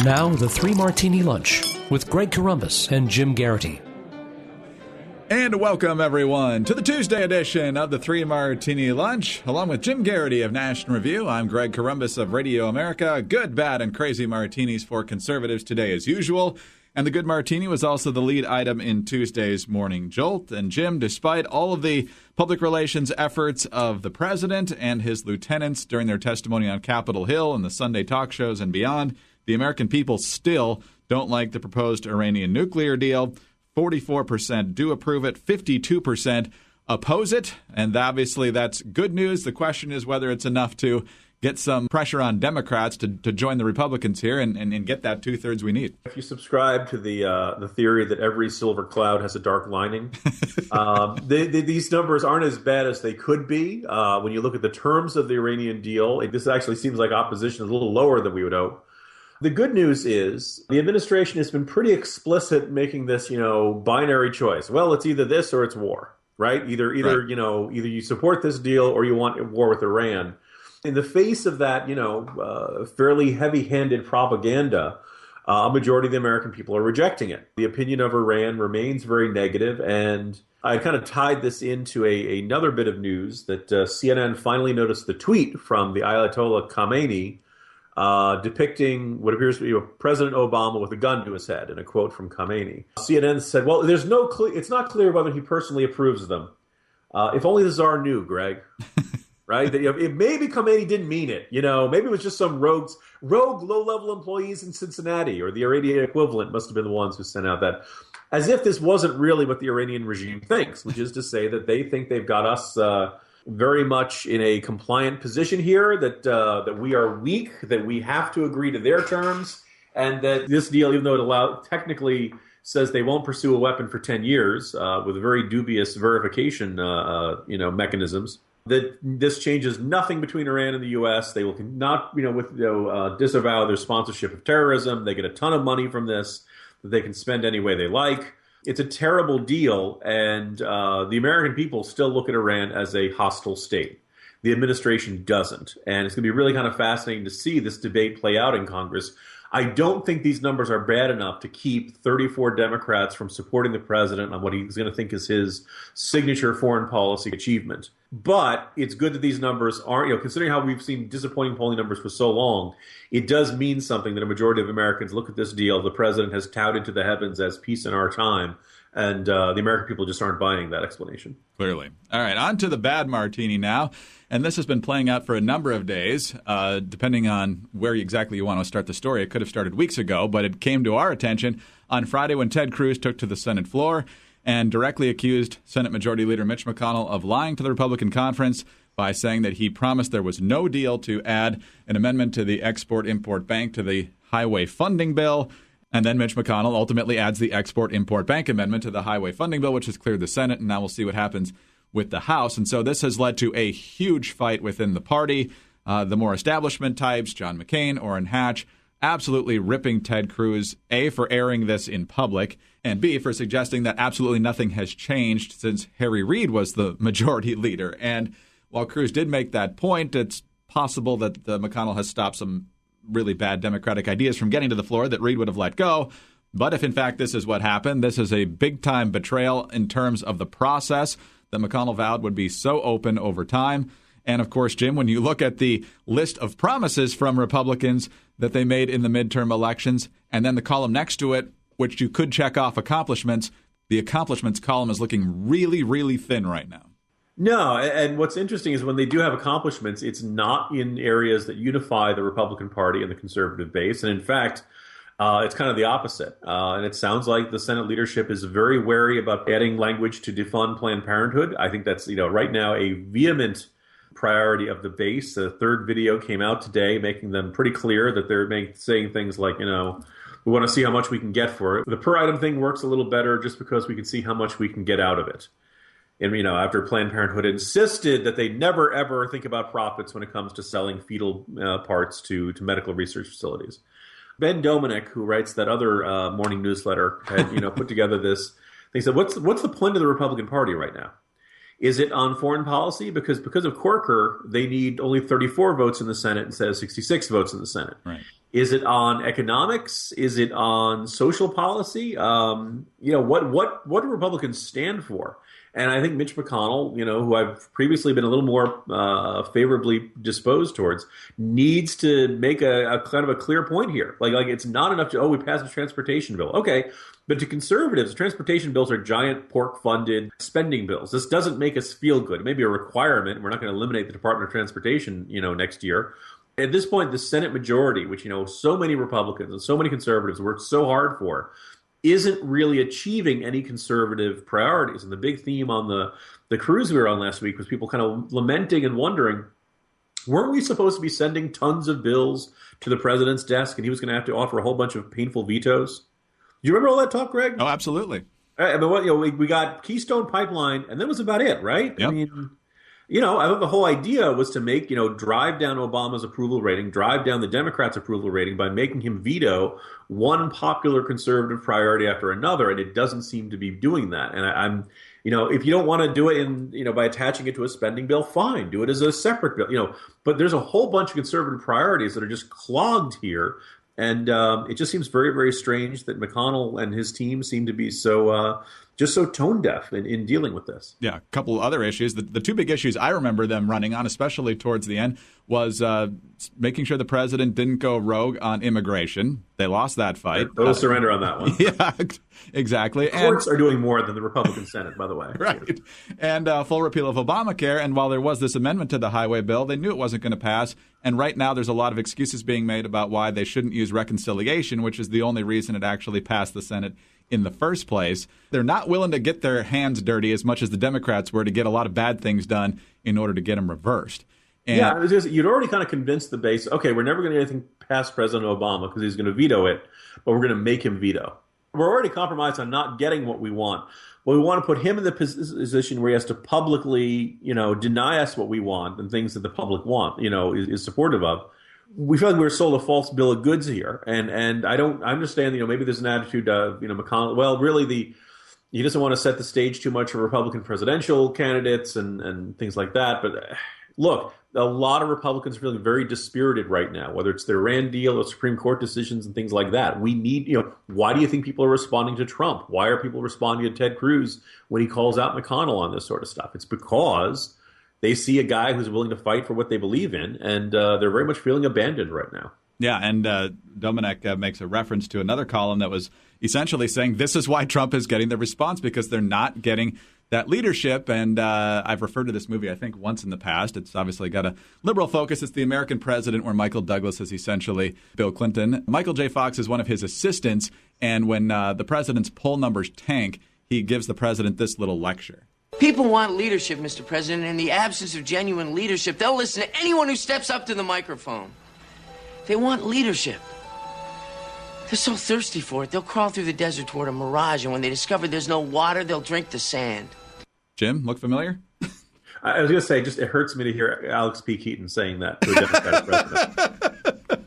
Now, the Three Martini Lunch with Greg Corombos and Jim Garrity. And welcome, everyone, to the Tuesday edition of the Three Martini Lunch. Along with Jim Garrity of National Review, I'm Greg Corombos of Radio America. Good, bad, and crazy martinis for conservatives today as usual. And the good martini was also the lead item in Tuesday's Morning Jolt. And Jim, despite all of the public relations efforts of the president and his lieutenants during their testimony on Capitol Hill and the Sunday talk shows and beyond, the American people still don't like the proposed Iranian nuclear deal. 44% do approve it, 52% oppose it, and obviously that's good news. The question is whether it's enough to get some pressure on Democrats to join the Republicans here and get that two-thirds we need. If you subscribe to the theory that every silver cloud has a dark lining, these numbers aren't as bad as they could be. When you look at the terms of the Iranian deal, this actually seems like opposition is a little lower than we would hope. The good news is the administration has been pretty explicit making this, binary choice. Well, it's either this or it's war, right? Either you support this deal or you want war with Iran. In the face of that, fairly heavy-handed propaganda, a majority of the American people are rejecting it. The opinion of Iran remains very negative, and I kind of tied this into another bit of news that CNN finally noticed the tweet from the Ayatollah Khamenei depicting what appears to be President Obama with a gun to his head, in a quote from Khamenei. CNN said, well, it's not clear whether he personally approves of them. If only the Tsar knew, Greg. Right? Maybe Khamenei didn't mean it. Maybe it was just some rogue low-level employees in Cincinnati, or the Iranian equivalent must have been the ones who sent out that. As if this wasn't really what the Iranian regime thinks, which is to say that they think they've got us very much in a compliant position here, that we are weak, that we have to agree to their terms, and that this deal, even though it technically says they won't pursue a weapon for 10 years with very dubious verification mechanisms, that this changes nothing between Iran and the U.S. They will not, disavow their sponsorship of terrorism. They get a ton of money from this that they can spend any way they like. It's a terrible deal, and the American people still look at Iran as a hostile state. The administration doesn't, and it's going to be really kind of fascinating to see this debate play out in Congress. I don't think these numbers are bad enough to keep 34 Democrats from supporting the president on what he's going to think is his signature foreign policy achievement. But it's good that these numbers aren't, considering how we've seen disappointing polling numbers for so long, it does mean something that a majority of Americans look at this deal the president has touted to the heavens as peace in our time, and the American people just aren't buying that explanation. Clearly. All right, on to the bad martini now. And this has been playing out for a number of days, depending on where exactly you want to start the story. It could have started weeks ago, but it came to our attention on Friday when Ted Cruz took to the Senate floor and directly accused Senate Majority Leader Mitch McConnell of lying to the Republican conference by saying that he promised there was no deal to add an amendment to the Export-Import Bank to the highway funding bill. And then Mitch McConnell ultimately adds the Export-Import Bank amendment to the highway funding bill, which has cleared the Senate, and now we'll see what happens with the House. And so this has led to a huge fight within the party. The more establishment types, John McCain, Orrin Hatch, absolutely ripping Ted Cruz, A, for airing this in public, and B, for suggesting that absolutely nothing has changed since Harry Reid was the majority leader. And while Cruz did make that point, it's possible that McConnell has stopped some really bad Democratic ideas from getting to the floor that Reid would have let go. But if, in fact, this is what happened, this is a big-time betrayal in terms of the process that McConnell vowed would be so open over time. And, of course, Jim, when you look at the list of promises from Republicans that they made in the midterm elections, and then the column next to it, which you could check off accomplishments, the accomplishments column is looking really, really thin right now. No, and what's interesting is when they do have accomplishments, it's not in areas that unify the Republican Party and the conservative base. And in fact, it's kind of the opposite. And it sounds like the Senate leadership is very wary about adding language to defund Planned Parenthood. I think that's, right now a vehement priority of the base. The third video came out today, making them pretty clear that they're saying things like, we want to see how much we can get for it. The per item thing works a little better just because we can see how much we can get out of it. And, after Planned Parenthood insisted that they never, ever think about profits when it comes to selling fetal parts to medical research facilities. Ben Dominic, who writes that other morning newsletter, had put together this. He said, "What's the point of the Republican Party right now? Is it on foreign policy? Because of Corker, they need only 34 votes in the Senate instead of 66 votes in the Senate. Right. Is it on economics? Is it on social policy? What do Republicans stand for? And I think Mitch McConnell, who I've previously been a little more favorably disposed towards, needs to make a kind of a clear point here. Like it's not enough to, we passed a transportation bill. Okay. But to conservatives, transportation bills are giant pork-funded spending bills. This doesn't make us feel good. It may be a requirement. We're not going to eliminate the Department of Transportation, next year. At this point, the Senate majority, which, so many Republicans and so many conservatives worked so hard for, isn't really achieving any conservative priorities. And the big theme on the cruise we were on last week was people kind of lamenting and wondering, weren't we supposed to be sending tons of bills to the president's desk and he was going to have to offer a whole bunch of painful vetoes? Do you remember all that talk, Greg? Oh, absolutely. I mean, we got Keystone Pipeline, and that was about it, right? Yep. I mean, I thought the whole idea was to make, drive down Obama's approval rating, drive down the Democrats' approval rating by making him veto one popular conservative priority after another, and it doesn't seem to be doing that. And I'm, if you don't want to do it by attaching it to a spending bill, fine, do it as a separate bill, But there's a whole bunch of conservative priorities that are just clogged here. And it just seems very, very strange that McConnell and his team seem to be so just so tone deaf in dealing with this. Yeah, a couple of other issues. The two big issues I remember them running on, especially towards the end, was making sure the president didn't go rogue on immigration. They lost that fight. They'll surrender on that one. Yeah, exactly. Courts are doing more than the Republican Senate, by the way. Right. And full repeal of Obamacare. And while there was this amendment to the highway bill, they knew it wasn't going to pass. And right now there's a lot of excuses being made about why they shouldn't use reconciliation, which is the only reason it actually passed the Senate in the first place. They're not willing to get their hands dirty as much as the Democrats were to get a lot of bad things done in order to get them reversed. And yeah, you'd already kind of convinced the base, okay, we're never going to get anything past President Obama because he's going to veto it, but we're going to make him veto. We're already compromised on not getting what we want. Well, we want to put him in the position where he has to publicly, deny us what we want and things that the public want, is supportive of. We feel like we were sold a false bill of goods here, and I understand, maybe there's an attitude of, McConnell. Well, really, he doesn't want to set the stage too much for Republican presidential candidates and things like that. But look, a lot of Republicans are feeling very dispirited right now, whether it's the Iran deal or Supreme Court decisions and things like that. We need, why do you think people are responding to Trump? Why are people responding to Ted Cruz when he calls out McConnell on this sort of stuff? It's because they see a guy who's willing to fight for what they believe in, and they're very much feeling abandoned right now. Yeah, and Dominic makes a reference to another column that was essentially saying this is why Trump is getting the response, because they're not getting that leadership. And I've referred to this movie, I think, once in the past. It's obviously got a liberal focus. It's The American President, where Michael Douglas is essentially Bill Clinton. Michael J. Fox is one of his assistants, and when the president's poll numbers tank, he gives the president this little lecture. People want leadership, Mr. President. In the absence of genuine leadership, they'll listen to anyone who steps up to the microphone. They want leadership. They're so thirsty for it, they'll crawl through the desert toward a mirage, and when they discover there's no water, they'll drink the sand. Jim, look familiar? I was going to say, it hurts me to hear Alex P. Keaton saying that to a Democratic president.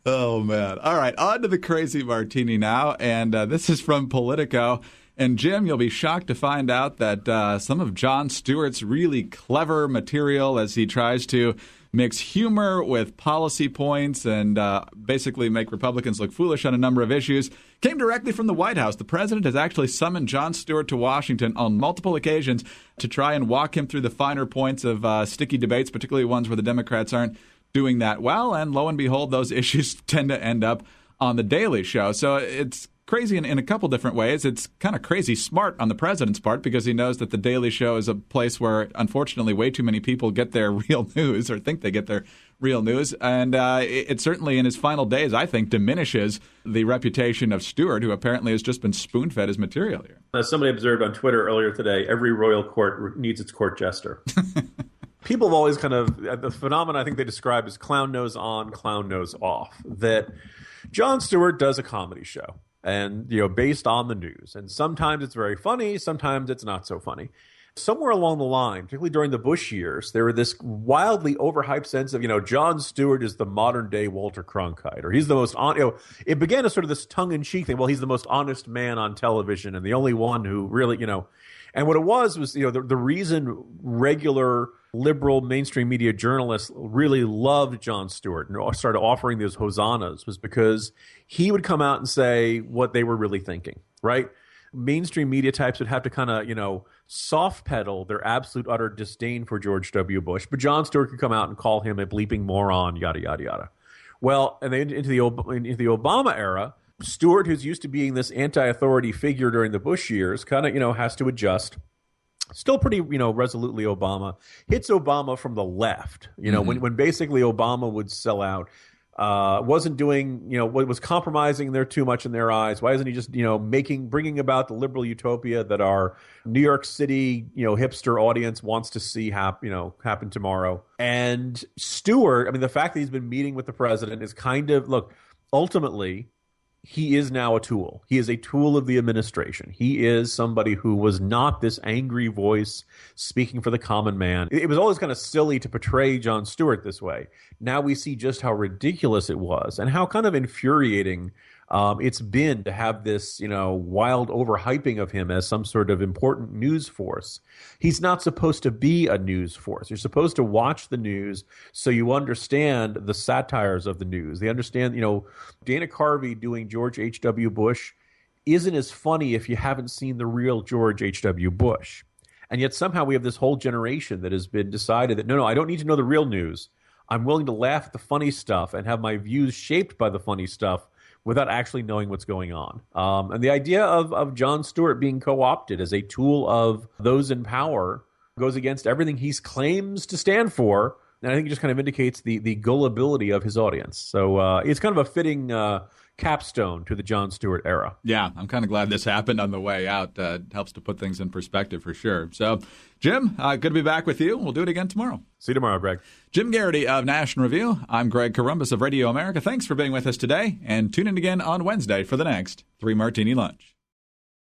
Oh, man. All right, on to the crazy martini now, and this is from Politico. And, Jim, you'll be shocked to find out that some of Jon Stewart's really clever material as he tries to mix humor with policy points and basically make Republicans look foolish on a number of issues came directly from the White House. The president has actually summoned Jon Stewart to Washington on multiple occasions to try and walk him through the finer points of sticky debates, particularly ones where the Democrats aren't doing that well. And lo and behold, those issues tend to end up on The Daily Show. So it's crazy in a couple different ways. It's kind of crazy smart on the president's part because he knows that The Daily Show is a place where, unfortunately, way too many people get their real news or think they get their real news. And it certainly, in his final days, I think, diminishes the reputation of Stewart, who apparently has just been spoon-fed his material here. As somebody observed on Twitter earlier today, every royal court needs its court jester. People have always kind of, the phenomenon I think they describe as clown nose on, clown nose off, that Jon Stewart does a comedy show. And, based on the news. And sometimes it's very funny, sometimes it's not so funny. somewhere along the line, particularly during the Bush years, there were this wildly overhyped sense of, Jon Stewart is the modern day Walter Cronkite, or he's the most it began as sort of this tongue in cheek thing. Well, he's the most honest man on television and the only one who really, and what it was, the reason regular liberal mainstream media journalists really loved Jon Stewart and started offering those hosannas was because he would come out and say what they were really thinking, right? Mainstream media types would have to kind of, soft pedal their absolute utter disdain for George W. Bush, but Jon Stewart could come out and call him a bleeping moron, yada, yada, yada. Well, and then into the Obama era, Stewart, who's used to being this anti-authority figure during the Bush years, kind of, has to adjust. Still pretty, resolutely Obama. Hits Obama from the left, when basically Obama would sell out. Wasn't doing, was compromising there too much in their eyes. Why isn't he just, bringing about the liberal utopia that our New York City, hipster audience wants to see happen tomorrow? And Stewart, the fact that he's been meeting with the president is kind of, look, ultimately, he is now a tool. He is a tool of the administration. He is somebody who was not this angry voice speaking for the common man. It was always kind of silly to portray Jon Stewart this way. Now we see just how ridiculous it was and how kind of infuriating it's been to have this, wild overhyping of him as some sort of important news force. He's not supposed to be a news force. You're supposed to watch the news so you understand the satires of the news. They understand, Dana Carvey doing George H.W. Bush isn't as funny if you haven't seen the real George H.W. Bush. And yet somehow we have this whole generation that has been decided that, no, I don't need to know the real news. I'm willing to laugh at the funny stuff and have my views shaped by the funny stuff without actually knowing what's going on. And the idea of Jon Stewart being co-opted as a tool of those in power goes against everything he claims to stand for. And I think it just kind of indicates the gullibility of his audience. So it's kind of a fitting capstone to the Jon Stewart era. Yeah, I'm kind of glad this happened on the way out. Helps to put things in perspective for sure. So, Jim, good to be back with you. We'll do it again tomorrow. See you tomorrow, Greg. Jim Garrity of National Review. I'm Greg Corombos of Radio America. Thanks for being with us today, and tune in again on Wednesday for the next 3 Martini Lunch.